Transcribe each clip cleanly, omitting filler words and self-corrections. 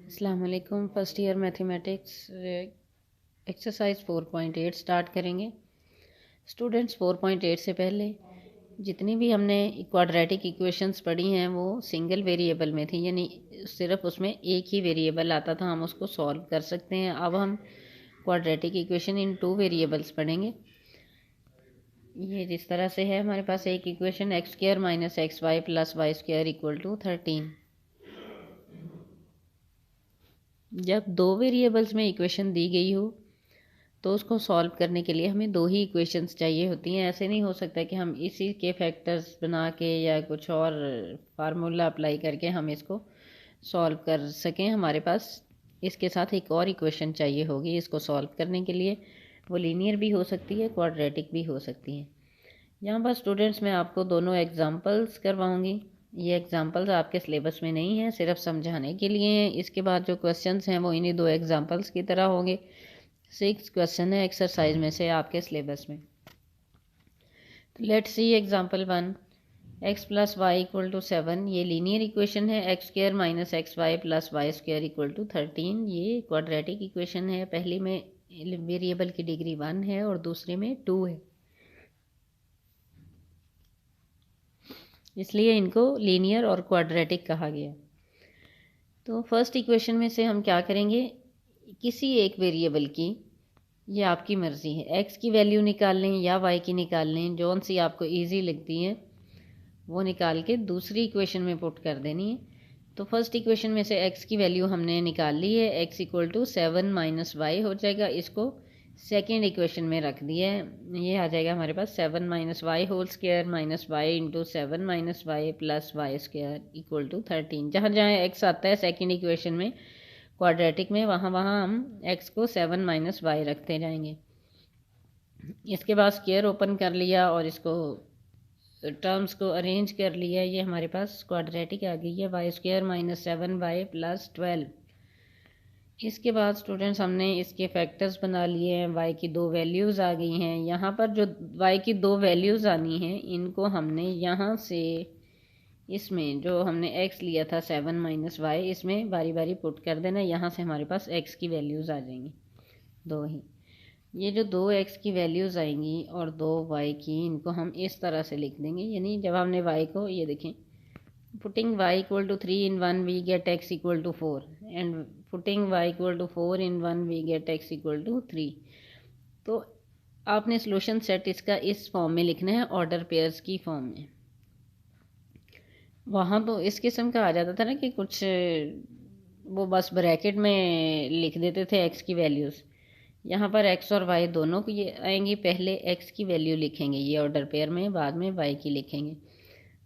अस्सलाम वालेकुम। First year mathematics exercise 4.8 start करेंगे। स्टूडेंट्स 4.8 से पहले जितनी भी हमने क्वाड्रेटिक इक्वेशंस पढ़ी हैं वो सिंगल वेरिएबल में थी, यानी सिर्फ उसमें एक ही वेरिएबल आता था, हम उसको सॉल्व कर सकते हैं। अब हम क्वाड्रेटिक इक्वेशन इन 2 वेरिएबल्स पढ़ेंगे। ये जिस तरह से है, हमारे पास एक equation x square minus x y plus y square equal to 13। जब 2 वेरिएबल्स में इक्वेशन दी गई हो तो उसको सॉल्व करने के लिए हमें 2 ही इक्वेशंस चाहिए होती हैं। ऐसे नहीं हो सकता कि हम इसी के फैक्टर्स बना के या कुछ और फार्मूला अप्लाई करके हम इसको सॉल्व कर सकें। हमारे पास इसके साथ एक और इक्वेशन चाहिए होगी इसको सॉल्व करने के लिए। वो लीनियर भी हो सकती है, क्वाड्रेटिक भी हो सकती है। यहाँ पर स्टूडेंट्स मैं आपको दोनों एग्जांपल्स करवाऊंगी। ये एग्जांपल्स आपके सिलेबस में नहीं है, सिर्फ समझाने के लिए हैं। इसके बाद जो क्वेश्चंस हैं वो इन्हीं 2 एग्जांपल्स की तरह होंगे। 6 क्वेश्चन है एक्सरसाइज में से आपके सिलेबस में। Let's see example 1। X plus y equal to 7 ये लीनियर इक्वेशन है। X square minus x y plus y square equal to 13 ये क्वाड्रेटिक इक्वेशन है। पहली में वेरिएबल की डिग्री 1 है और दूसरे में 2 है, इसलिए इनको लीनियर और क्वाड्रेटिक कहा गया। तो फर्स्ट इक्वेशन में से हम क्या करेंगे, किसी एक वेरिएबल की, ये आपकी मर्ज़ी है, एक्स की वैल्यू निकाल लें या वाई की निकाल लें, जौन सी आपको इजी लगती है वो निकाल के दूसरी इक्वेशन में पुट कर देनी है। तो फर्स्ट इक्वेशन में से एक्स की वैल्यू हमने निकाल ली है, x equal to 7 minus y हो जाएगा। इसको सेकेंड इक्वेशन में रख दिया है, ये आ जाएगा हमारे पास 7 minus y whole square minus y into 7 minus y plus y square equal to 13। जहाँ जहाँ एक्स आता है सेकेंड इक्वेशन में क्वाड्रेटिक में, वहाँ वहाँ हम एक्स को 7 माइनस वाई रखते जाएंगे। इसके बाद स्क्वायर ओपन कर लिया और इसको टर्म्स को अरेंज कर लिया। ये हमारे पास क्वाड्रेटिक आ गई है, y square minus 7 y plus 12। इसके बाद स्टूडेंट्स हमने इसके फैक्टर्स बना लिए हैं, y की 2 वैल्यूज़ आ गई हैं। यहाँ पर जो y की 2 वैल्यूज़ आनी हैं इनको हमने यहाँ से, इसमें जो हमने x लिया था 7 माइनस वाई, इसमें बारी बारी पुट कर देना। यहाँ से हमारे पास x की वैल्यूज़ आ जाएंगी 2 ही। ये जो 2 x की वैल्यूज़ आएंगी और 2 y की, इनको हम इस तरह से लिख देंगे। यानी जब हमने y को, ये देखें, putting y equal to 3 in 1 we get x equal to 4 and putting y equal to 4 in 1 we get x equal to 3। तो आपने सॉल्यूशन सेट इसका इस फॉर्म में लिखना है, ऑर्डर पेयर्स की फॉर्म में। वहाँ तो इस किस्म का आ जाता था ना कि कुछ वो बस ब्रैकेट में लिख देते थे x की वैल्यूज़। यहाँ पर x और y दोनों की ये आएंगी, पहले x की वैल्यू लिखेंगे ये ऑर्डर पेयर में, बाद में y की लिखेंगे।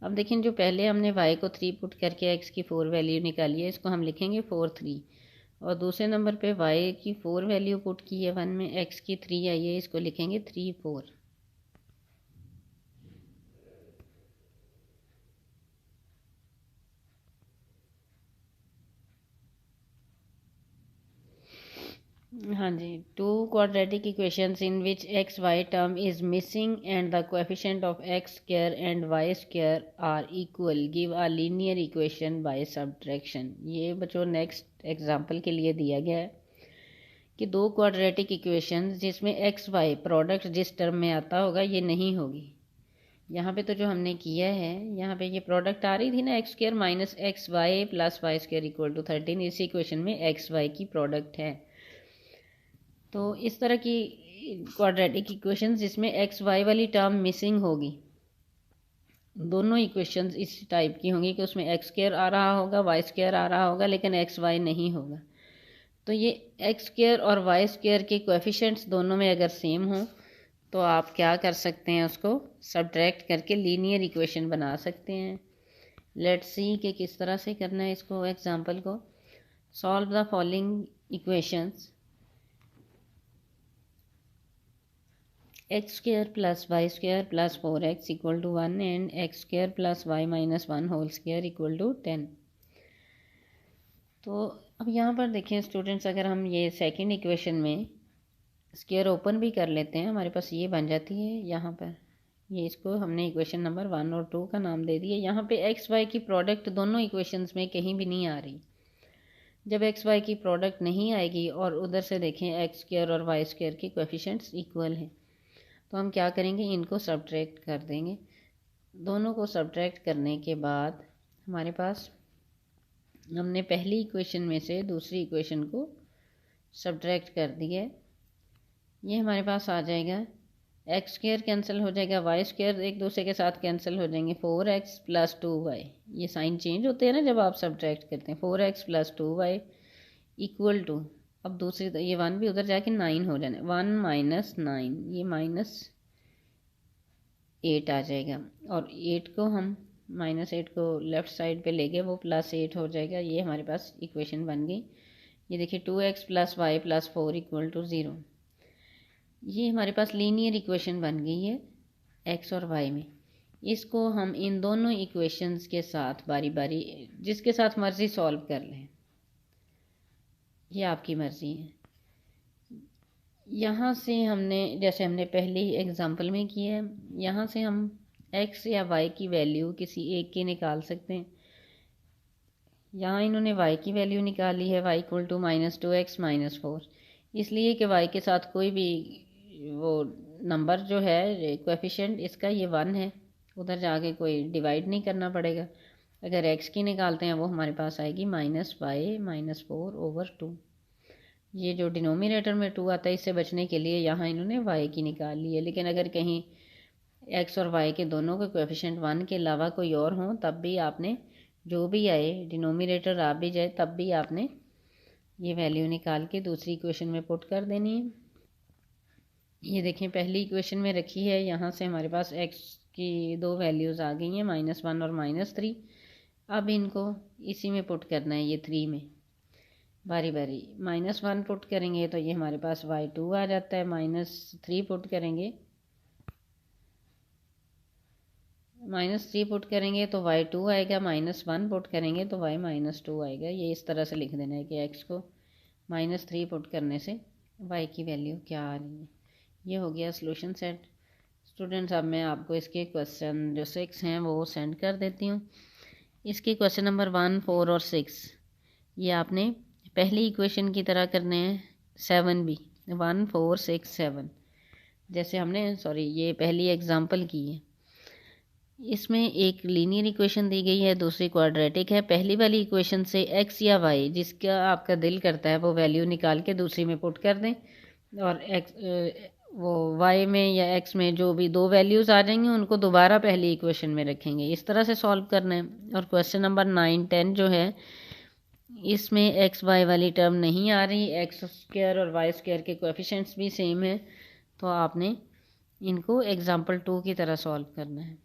अब देखें, जो पहले हमने y को 3 पुट करके x की 4 वैल्यू निकाली है, इसको हम लिखेंगे 4 3। और दूसरे नंबर पे y की 4 वैल्यू पुट की है 1 में, x की 3 आई है, इसको लिखेंगे 3 4। हाँ जी, 2 quadratic equations in which x y term is missing and the coefficient of x square and y square are equal give a linear equation by subtraction. ये बच्चों नेक्स्ट एग्जांपल के लिए दिया गया है कि 2 क्वाड्रेटिक इक्वेशंस जिसमें एक्स वाई प्रोडक्ट जिस टर्म में आता होगा ये नहीं होगी। यहाँ पे तो जो हमने किया है, यहाँ पे ये प्रोडक्ट आ रही थी ना, x square minus x y plus y square equal to 13। इस इक्वेशन में एक्स वाई की प्रोडक्ट है। तो इस तरह की क्वाड्रेटिक इक्वेशंस जिसमें एक्स वाई वाली टर्म मिसिंग होगी, दोनों इक्वेशंस इस टाइप की होंगी कि उसमें एक्स स्क्वायर आ रहा होगा, वाई स्क्वायर आ रहा होगा, लेकिन एक्स वाई नहीं होगा। तो ये एक्स स्क्वायर और वाई स्क्वायर के कोएफिशिएंट्स दोनों में अगर सेम हो तो आप क्या कर सकते हैं, उसको सब्ट्रैक्ट करके लीनियर इक्वेशन बना सकते हैं। लेट्स सी कि किस तरह से करना है इसको। एग्जांपल को solve the following equations. X square plus y square plus 4x equal to 1 and x square plus y minus 1 whole square equal to 10। तो अब यहाँ पर देखें स्टूडेंट्स, अगर हम ये सेकंड इक्वेशन में स्क्वायर ओपन भी कर लेते हैं, हमारे पास ये बन जाती है। यहाँ पर ये, इसको हमने इक्वेशन नंबर 1 और 2 का नाम दे दिया। यहाँ पे एक्स वाई की प्रोडक्ट दोनों इक्वेशंस में कहीं भी नहीं आ रही, जब एक्स वाई की प्रोडक्ट नहीं आएगी और उधर से देखें एक्स स्क्वायर और वाई स्क्वायर के कोएफिशिएंट्स इक्वल हैं, तो हम क्या करेंगे, इनको सब्ट्रैक्ट कर देंगे। दोनों को सब्ट्रैक्ट करने के बाद हमारे पास, हमने पहली इक्वेशन में से दूसरी इक्वेशन को सब्ट्रैक्ट कर दिया है। ये हमारे पास आ जाएगा, एक्स स्क्वायर कैंसिल हो जाएगा, वाई स्क्वायर एक दूसरे के साथ कैंसिल हो जाएंगे, 4x + 2y। ये साइन चेंज होते हैं ना जब आप सब्ट्रैक्ट करते हैं। 4x + 2y इक्वल टू, अब दूसरी ये 1 भी उधर जाके 9 हो जाना, 1 - 9, ये -8 आ जाएगा। और 8 को हम -8 को लेफ़्ट साइड पे ले गए, वो +8 हो जाएगा। ये हमारे पास इक्वेशन बन गई। ये देखिए 2x + y + 4 = 0। ये हमारे पास लीनियर इक्वेशन बन गई है एक्स और वाई में। इसको हम इन दोनों इक्वेशंस के साथ बारी बारी जिसके साथ मर्ज़ी सॉल्व कर लें, ये आपकी मर्ज़ी है। यहाँ से हमने, जैसे हमने पहले एग्जांपल में किया है, यहाँ से हम एक्स या वाई की वैल्यू किसी एक की निकाल सकते हैं। यहाँ इन्होंने y की वैल्यू निकाली है, y = -2x - 4, इसलिए कि y के साथ कोई भी वो नंबर जो है कोएफिशिएंट इसका ये 1 है, उधर जाके कोई डिवाइड नहीं करना पड़ेगा। अगर x की निकालते हैं वो हमारे पास आएगी -y - 4/2। ये जो डिनोमिनेटर में 2 आता है, इससे बचने के लिए यहाँ इन्होंने y की निकाल ली है। लेकिन अगर कहीं x और y के दोनों के कोएफिशिएंट 1 के अलावा कोई और हों, तब भी आपने जो भी आए डिनोमिनेटर आ भी जाए, तब भी आपने ये वैल्यू निकाल के दूसरी इक्वेशन में पुट कर देनी है। ये देखें पहली इक्वेशन में रखी है, यहाँ से हमारे पास x की 2 वैल्यूज़ आ गई हैं, -1 और -3। अब इनको इसी में पुट करना है, ये 3 में बारी बारी। -1 पुट करेंगे तो ये हमारे पास y2 आ जाता है, -3 पुट करेंगे, -3 पुट करेंगे तो y2 आएगा, -1 पुट करेंगे तो y -2 आएगा। ये इस तरह से लिख देना है कि x को -3 पुट करने से y की वैल्यू क्या आ रही है। ये हो गया सॉल्यूशन सेट। स्टूडेंट्स, अब मैं आपको इसके क्वेश्चन जो 6 हैं वो सेंड कर देती हूँ। इसके क्वेश्चन नंबर 1, 4 और 6 ये आपने पहली इक्वेशन की तरह करने हैं। 7 भी 1, 4, 6, 7 जैसे हमने ये पहली एग्जांपल की है। इसमें एक लीनियर इक्वेशन दी गई है, दूसरी क्वाड्रेटिक है। पहली वाली इक्वेशन से x या y जिसका आपका दिल करता है वो वैल्यू निकाल के दूसरी में पुट कर दें, और वो y में या x में जो भी 2 वैल्यूज़ आ जाएंगी उनको दोबारा पहली इक्वेशन में रखेंगे। इस तरह से सॉल्व करना है। और क्वेश्चन नंबर 9, 10 जो है, इसमें एक्स वाई वाली टर्म नहीं आ रही, एक्स स्क्वायर और वाई स्क्वायर के कोएफिशिएंट्स भी सेम है, तो आपने इनको एग्जाम्पल 2 की तरह सॉल्व करना है।